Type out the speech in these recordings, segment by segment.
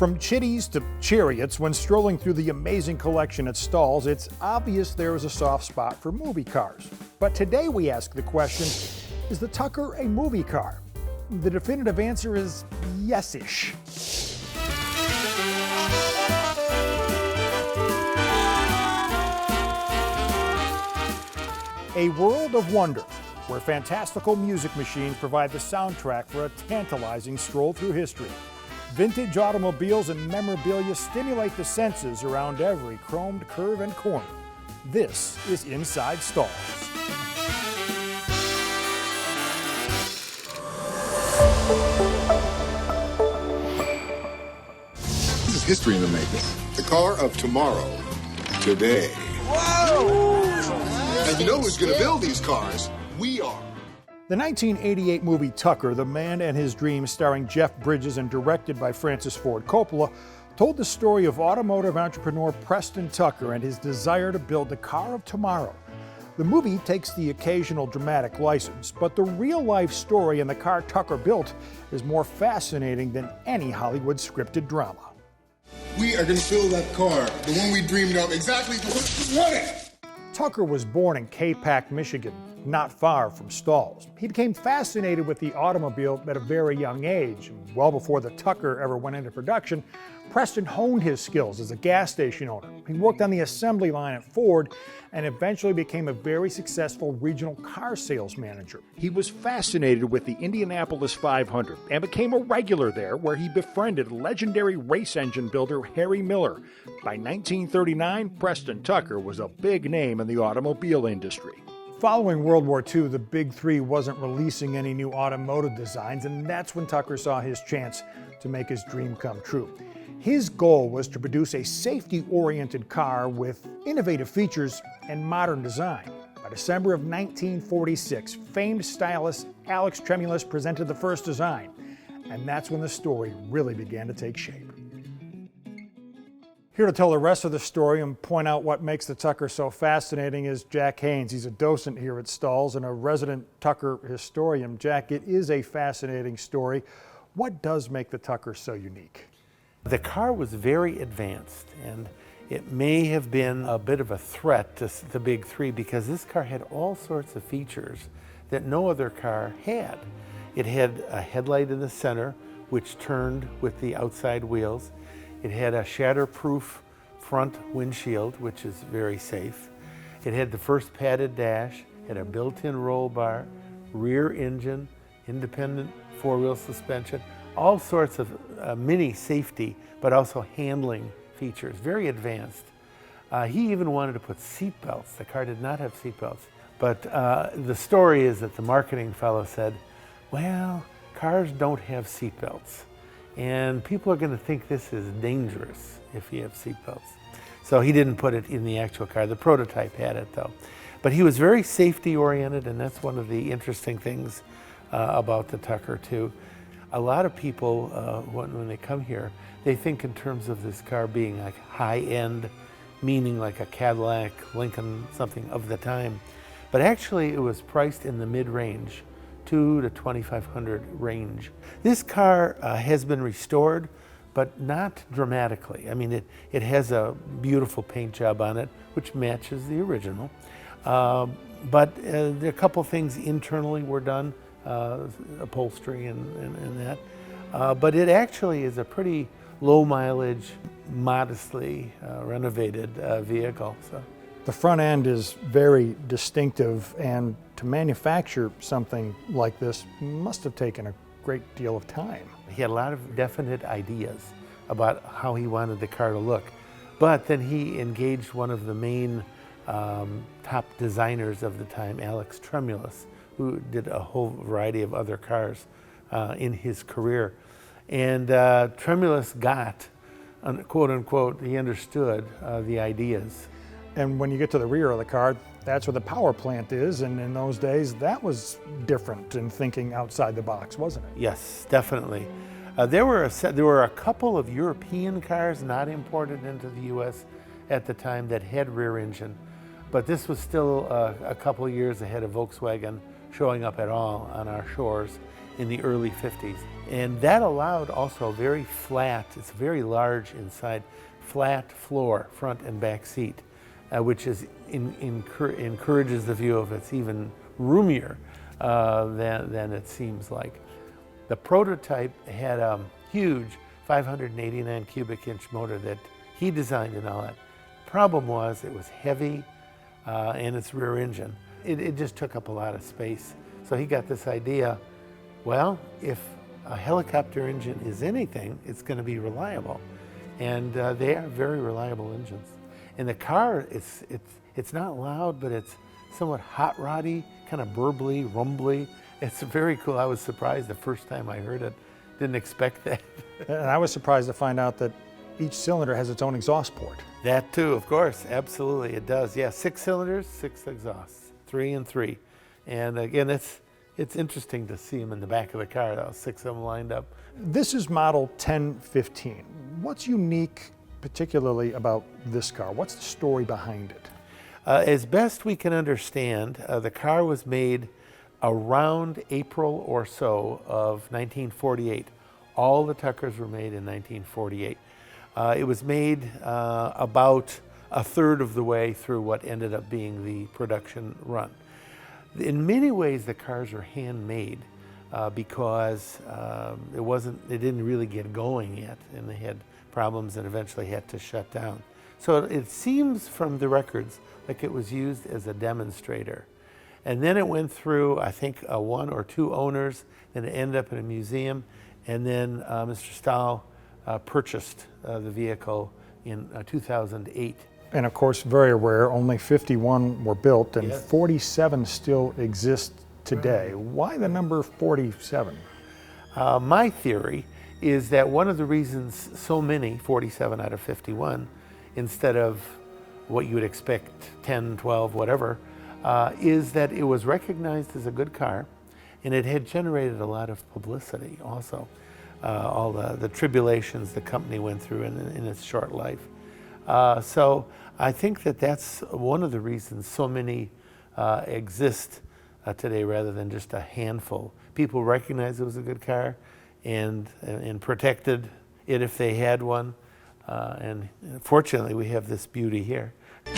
From chitties to chariots, when strolling through the amazing collection at Stahls, it's obvious there is a soft spot for movie cars. But today we ask the question, is the Tucker a movie car? The definitive answer is yes-ish. A world of wonder, where fantastical music machines provide the soundtrack for a tantalizing stroll through history. Vintage automobiles and memorabilia stimulate the senses around every chromed curve and corner. This is Inside Stahls. This is history in the making. The car of tomorrow, today. Whoa! And you know who's going to build these cars? We are. The 1988 movie Tucker, The Man and His Dream, starring Jeff Bridges and directed by Francis Ford Coppola, told the story of automotive entrepreneur Preston Tucker and his desire to build the car of tomorrow. The movie takes the occasional dramatic license, but the real-life story in the car Tucker built is more fascinating than any Hollywood scripted drama. We are going to build that car, the one we dreamed of, exactly what we wanted. Tucker was born in K-Pac, Michigan, not far from Stahls. He became fascinated with the automobile at a very young age. Well before the Tucker ever went into production, Preston honed his skills as a gas station owner. He worked on the assembly line at Ford and eventually became a very successful regional car sales manager. He was fascinated with the Indianapolis 500 and became a regular there, where he befriended legendary race engine builder Harry Miller. By 1939, Preston Tucker was a big name in the automobile industry. Following World War II, the Big Three wasn't releasing any new automotive designs, and that's when Tucker saw his chance to make his dream come true. His goal was to produce a safety-oriented car with innovative features and modern design. By December of 1946, famed stylist Alex Tremulous presented the first design, and that's when the story really began to take shape. Here to tell the rest of the story and point out what makes the Tucker so fascinating is Jack Haynes. He's a docent here at Stahls and a resident Tucker historian. Jack, it is a fascinating story. What does make the Tucker so unique? The car was very advanced, and it may have been a bit of a threat to the Big Three because this car had all sorts of features that no other car had. It had a headlight in the center, which turned with the outside wheels. It had a shatterproof front windshield, which is very safe. It had the first padded dash, had a built-in roll bar, rear engine, independent four-wheel suspension, all sorts of mini safety, but also handling features, very advanced. He even wanted to put seat belts. The car did not have seat belts. But the story is that the marketing fellow said, well, cars don't have seat belts. And people are going to think this is dangerous if you have seat belts. So he didn't put it in the actual car. The prototype had it though. But he was very safety oriented, and that's one of the interesting things about the Tucker too. A lot of people, when they come here, they think in terms of this car being like high-end, meaning like a Cadillac, Lincoln, something of the time. But actually it was priced in the mid-range, $2,000 to $2,500 range. This car has been restored, but not dramatically. I mean, it has a beautiful paint job on it, which matches the original. But there are a couple things internally were done, upholstery and that. But it actually is a pretty low mileage, modestly renovated vehicle. So. The front end is very distinctive, and to manufacture something like this must have taken a great deal of time. He had a lot of definite ideas about how he wanted the car to look, but then he engaged one of the main top designers of the time, Alex Tremulous, who did a whole variety of other cars in his career. And Tremulous got, quote unquote, he understood the ideas. And when you get to the rear of the car, that's where the power plant is, and in those days that was different in thinking outside the box, wasn't it? Yes, definitely. There were a couple of European cars not imported into the U.S. at the time that had rear engine, but this was still a couple of years ahead of Volkswagen showing up at all on our shores. in the early 50s. And that allowed also very flat, it's very large inside, flat floor, front and back seat, which is encourages the view of it's even roomier than it seems like. The prototype had a huge 589 cubic inch motor that he designed and all that. Problem was it was heavy and its rear engine. It just took up a lot of space. So he got this idea, well, if a helicopter engine is anything, it's going to be reliable. And they are very reliable engines. And the car, it's not loud, but it's somewhat hot roddy, kind of burbly, rumbly. It's very cool. I was surprised the first time I heard it. Didn't expect that. And I was surprised to find out that each cylinder has its own exhaust port. That too, of course, absolutely, it does. Yeah, 6 cylinders, 6 exhausts, 3 and 3. And again, it's interesting to see them in the back of the car, though, 6 of them lined up. This is model 1015. What's unique particularly about this car? What's the story behind it? As best we can understand, the car was made around April or so of 1948. All the Tuckers were made in 1948. It was made about a third of the way through what ended up being the production run. In many ways, the cars were handmade because it didn't really get going yet, and they had problems and eventually had to shut down. So it seems from the records like it was used as a demonstrator. And then it went through, I think, 1 or 2 owners, then it ended up in a museum, and then Mr. Stahl purchased the vehicle in 2008. And of course, very rare, only 51 were built and Yes. 47 still exist today. Why the number 47? My theory is that one of the reasons so many, 47 out of 51, instead of what you would expect, 10, 12, whatever, is that it was recognized as a good car, and it had generated a lot of publicity also. All the tribulations the company went through in its short life. So I think that that's one of the reasons so many exist today rather than just a handful. People recognized it was a good car and protected it if they had one. And fortunately, we have this beauty here.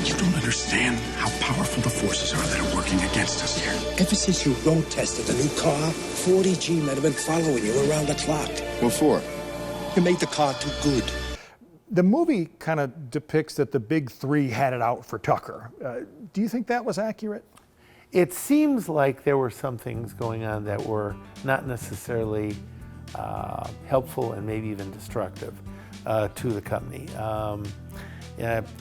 You don't understand how powerful the forces are that are working against us here. Ever since you road tested the new car, 40G men have been following you around the clock. What for? You made the car too good. The movie kind of depicts that the big three had it out for Tucker. Do you think that was accurate? It seems like there were some things going on that were not necessarily helpful and maybe even destructive to the company.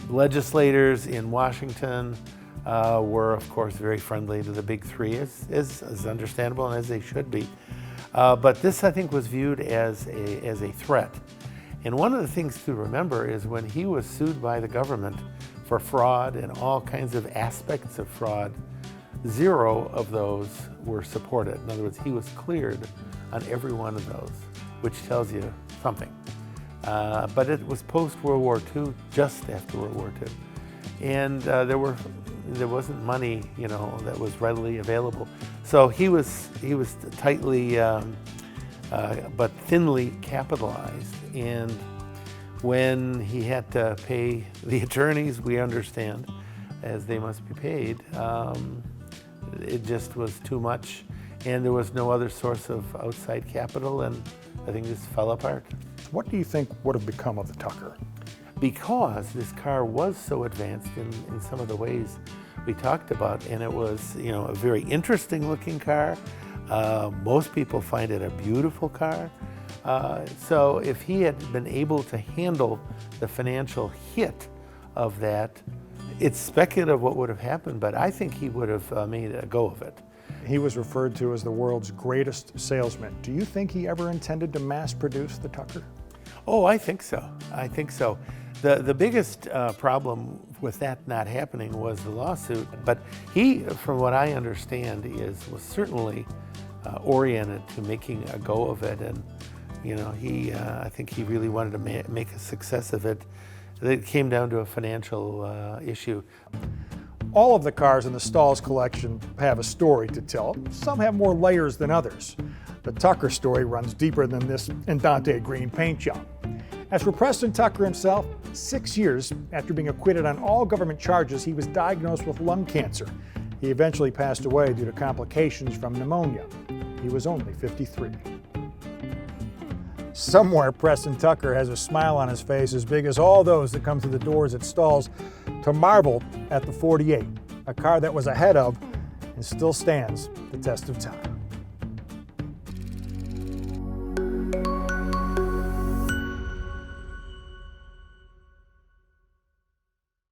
Legislators in Washington were, of course, very friendly to the big three, as understandable and as they should be. But this, I think, was viewed as a threat. And one of the things to remember is when he was sued by the government for fraud and all kinds of aspects of fraud, 0 of those were supported. In other words, he was cleared on every one of those, which tells you something. But it was post-World War II, just after World War II. And there wasn't money, that was readily available. So he was tightly but thinly capitalized. And when he had to pay the attorneys, we understand, as they must be paid, it just was too much. And there was no other source of outside capital, and I think this fell apart. What do you think would have become of the Tucker? Because this car was so advanced in some of the ways we talked about, and it was, a very interesting looking car. Most people find it a beautiful car. So if he had been able to handle the financial hit of that, it's speculative what would have happened, but I think he would have made a go of it. He was referred to as the world's greatest salesman. Do you think he ever intended to mass produce the Tucker? Oh, I think so. I think so. The biggest problem with that not happening was the lawsuit. But he, from what I understand, was certainly oriented to making a go of it. And I think he really wanted to make a success of it. It came down to a financial issue. All of the cars in the Stahls collection have a story to tell. Some have more layers than others. The Tucker story runs deeper than this Andante green paint job. As for Preston Tucker himself, 6 years after being acquitted on all government charges, he was diagnosed with lung cancer. He eventually passed away due to complications from pneumonia. He was only 53. Somewhere, Preston Tucker has a smile on his face as big as all those that come through the doors at Stahls to marvel at the 48, a car that was ahead of and still stands the test of time.